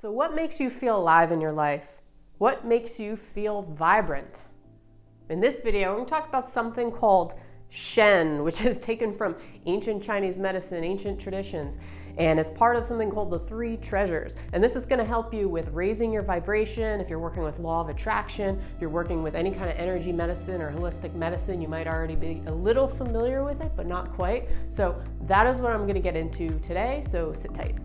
So what makes you feel alive in your life? What makes you feel vibrant? In this video, we're going to talk about something called Shen, which is taken from ancient Chinese medicine, ancient traditions, and it's part of something called the three treasures. And this is going to help you with raising your vibration. If you're working with law of attraction, if you're working with any kind of energy medicine or holistic medicine, you might already be a little familiar with it, but not quite. So that is what I'm going to get into today, so sit tight.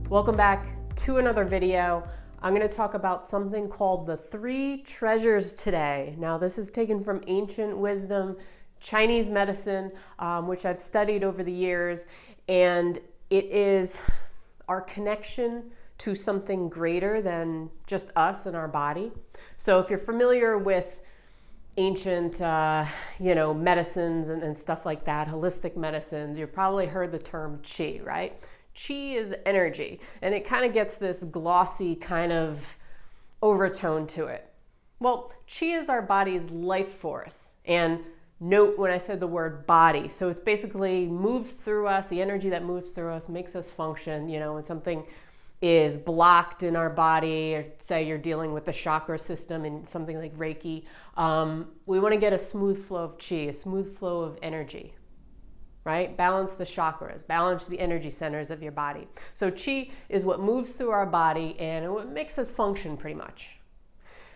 Welcome back to another video. I'm going to talk about something called the three treasures today. Now, this is taken from ancient wisdom, Chinese medicine, which I've studied over the years, and it is our connection to something greater than just us and our body. So if you're familiar with ancient, medicines and stuff like that, holistic medicines, you've probably heard the term qi, right? Qi is energy, and it kind of gets this glossy kind of overtone to it. Well, qi is our body's life force, and note when I said the word body, so it's basically moves through us, the energy that moves through us makes us function. When something is blocked in our body, or say you're dealing with the chakra system in something like Reiki, we want to get a smooth flow of qi, a smooth flow of energy. Right? Balance the chakras, balance the energy centers of your body. So qi is what moves through our body and what makes us function pretty much.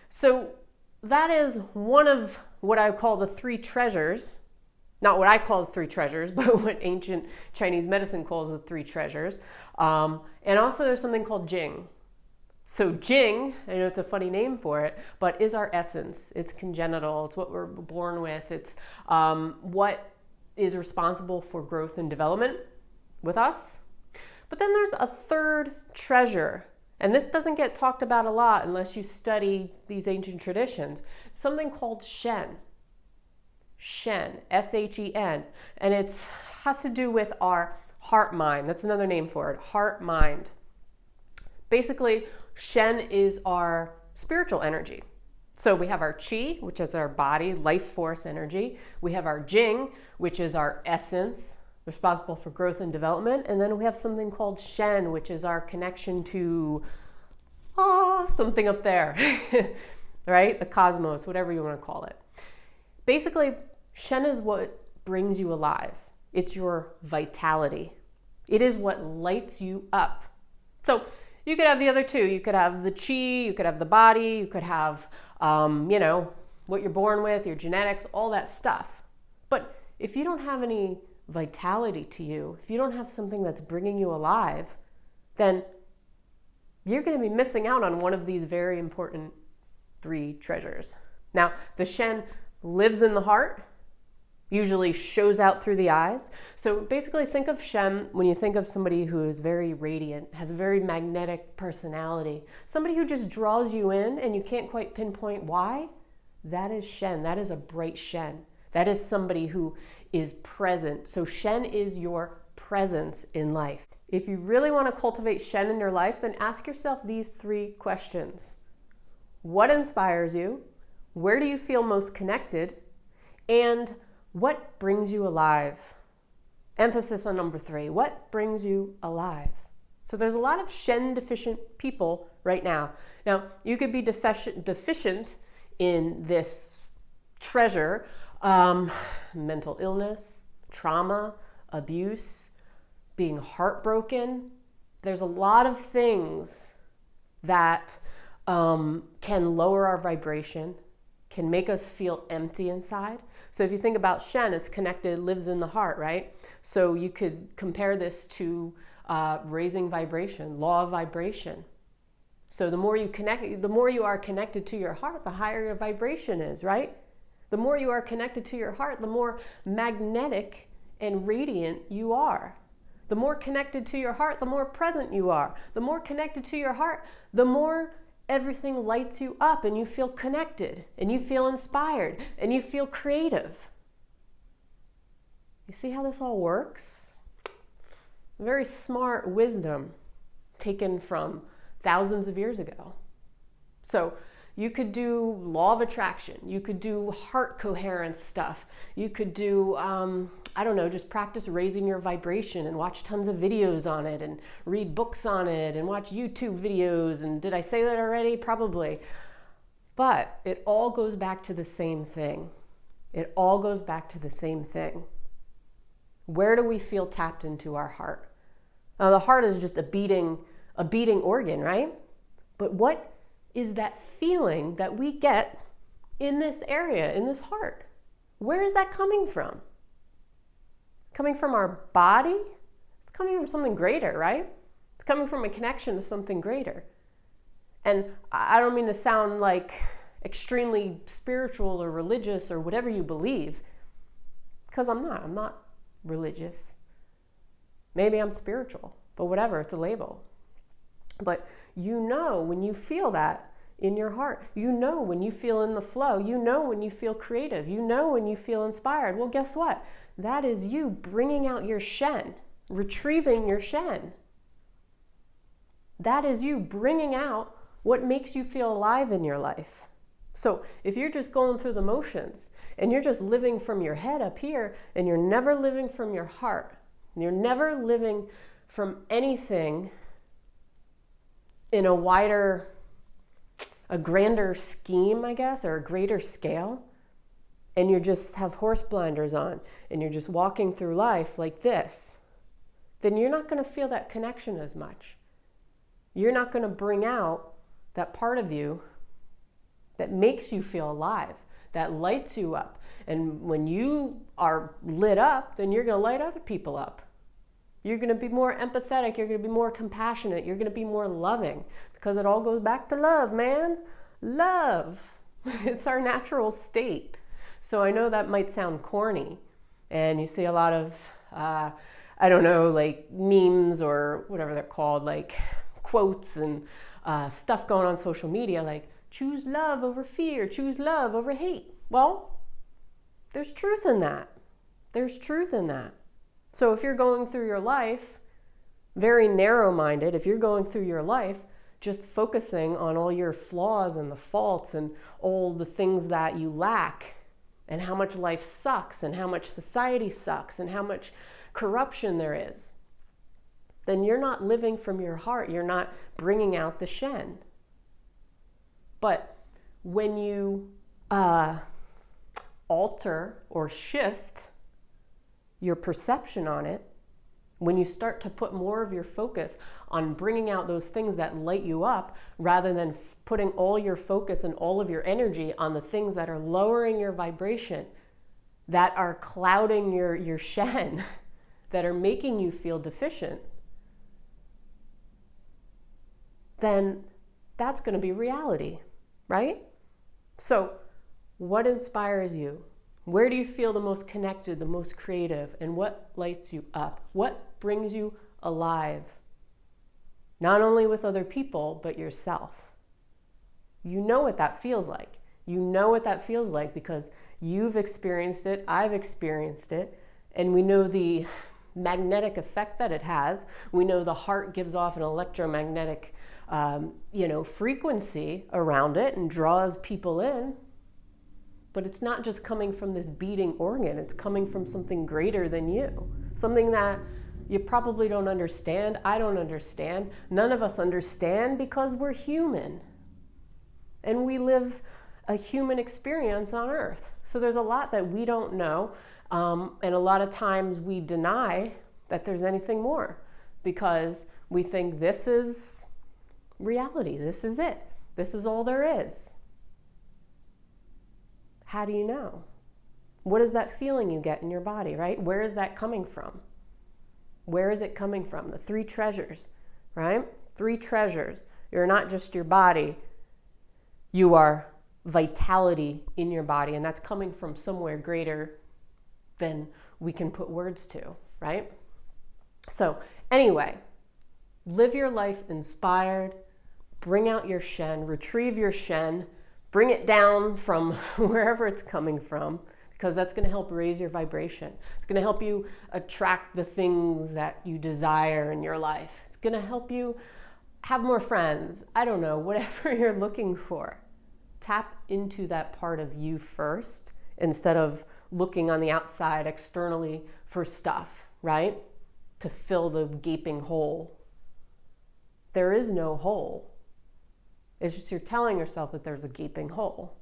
So that is one of what I call the three treasures. Not what I call the three treasures, but what ancient Chinese medicine calls the three treasures. And also there's something called Jing. So Jing, I know it's a funny name for it, but is our essence. It's congenital. It's what we're born with. It's what is responsible for growth and development with us. But then there's a third treasure, and this doesn't get talked about a lot unless you study these ancient traditions, something called Shen. Shen, S-H-E-N, and it has to do with our heart-mind. That's another name for it, heart-mind. Basically, Shen is our spiritual energy. So we have our qi, which is our body, life force energy. We have our jing, which is our essence, responsible for growth and development. And then we have something called Shen, which is our connection to something up there, right? The cosmos, whatever you want to call it. Basically, Shen is what brings you alive. It's your vitality. It is what lights you up. So you could have the other two. You could have the qi, you could have the body, you could have what you're born with, your genetics, all that stuff. But if you don't have any vitality to you, if you don't have something that's bringing you alive, then you're going to be missing out on one of these very important three treasures. Now, the Shen lives in the heart, usually shows out through the eyes. So basically think of Shen when you think of somebody who is very radiant, has a very magnetic personality, somebody who just draws you in and you can't quite pinpoint why. That is Shen. That is a bright Shen. That is somebody who is present. So Shen is your presence in life. If you really want to cultivate Shen in your life, then ask yourself these three questions. What inspires you? Where do you feel most connected? And what brings you alive? Emphasis on number 3. What brings you alive? So there's a lot of Shen deficient people right now. Now, you could be deficient in this treasure, mental illness, trauma, abuse, being heartbroken. There's a lot of things that can lower our vibration, can make us feel empty inside. So if you think about Shen, it's connected, lives in the heart, right? So you could compare this to raising vibration, law of vibration. So the more you are connected to your heart, the higher your vibration is, right? The more you are connected to your heart, the more magnetic and radiant you are. The more connected to your heart, the more present you are. The more connected to your heart, the more everything lights you up and you feel connected and you feel inspired and you feel creative. You see how this all works? Very smart wisdom taken from thousands of years ago. So You could do law of attraction. You could do heart coherence stuff. You could do I don't know, just practice raising your vibration and watch tons of videos on it and read books on it and watch YouTube videos. And did I say that already? Probably. But it all goes back to the same thing. It all goes back to the same thing. Where do we feel tapped into our heart? Now, the heart is just a beating organ, right? But what is that feeling that we get in this area, in this heart? Where is that coming from? Coming from our body? It's coming from something greater, right? It's coming from a connection to something greater. And I don't mean to sound like extremely spiritual or religious or whatever you believe, because I'm not religious. Maybe I'm spiritual, but whatever, it's a label. But you know when you feel that in your heart. You know when you feel in the flow. You know when you feel creative. You know when you feel inspired. Well, guess what? That is you bringing out your Shen, retrieving your Shen. That is you bringing out what makes you feel alive in your life. So if you're just going through the motions and you're just living from your head up here and you're never living from your heart, you're never living from anything in a grander scheme, I guess, or a greater scale, and you just have horse blinders on and you're just walking through life like this, then you're not going to feel that connection as much. You're not going to bring out that part of you that makes you feel alive, that lights you up. And when you are lit up, then you're going to light other people up. You're going to be more empathetic. You're going to be more compassionate. You're going to be more loving, because it all goes back to love, man. Love. It's our natural state. So I know that might sound corny, and you see a lot of, I don't know, like memes or whatever they're called, like quotes and stuff going on social media, like choose love over fear, choose love over hate. Well, there's truth in that. There's truth in that. So if you're going through your life very narrow-minded, if you're going through your life just focusing on all your flaws and the faults and all the things that you lack and how much life sucks and how much society sucks and how much corruption there is, then you're not living from your heart. You're not bringing out the Shen. But when you alter or shift your perception on it, when you start to put more of your focus on bringing out those things that light you up, rather than putting all your focus and all of your energy on the things that are lowering your vibration, that are clouding your Shen, that are making you feel deficient, then that's going to be reality, right? So what inspires you? Where do you feel the most connected, the most creative, and what lights you up? What brings you alive? Not only with other people, but yourself. You know what that feels like. You know what that feels like because you've experienced it, I've experienced it, and we know the magnetic effect that it has. We know the heart gives off an electromagnetic frequency around it and draws people in. But it's not just coming from this beating organ. It's coming from something greater than you. Something that you probably don't understand. I don't understand. None of us understand because we're human. And we live a human experience on Earth. So there's a lot that we don't know. And a lot of times we deny that there's anything more because we think this is reality. This is it. This is all there is. How do you know? What is that feeling you get in your body, right? Where is that coming from? Where is it coming from? The three treasures, right? Three treasures. You're not just your body. You are vitality in your body, and that's coming from somewhere greater than we can put words to, right? So anyway, live your life inspired, bring out your Shen, retrieve your Shen, bring it down from wherever it's coming from, because that's going to help raise your vibration. It's going to help you attract the things that you desire in your life. It's going to help you have more friends. I don't know, whatever you're looking for. Tap into that part of you first instead of looking on the outside externally for stuff, right? To fill the gaping hole. There is no hole. It's just you're telling yourself that there's a gaping hole.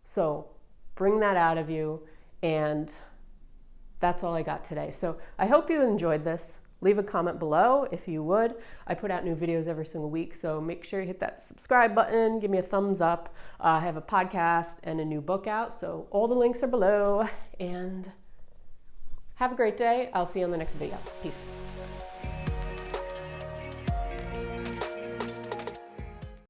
So bring that out of you, and that's all I got today. So I hope you enjoyed this. Leave a comment below if you would. I put out new videos every single week, so make sure you hit that subscribe button, give me a thumbs up. I have a podcast and a new book out, so all the links are below. And have a great day. I'll see you on the next video. Peace.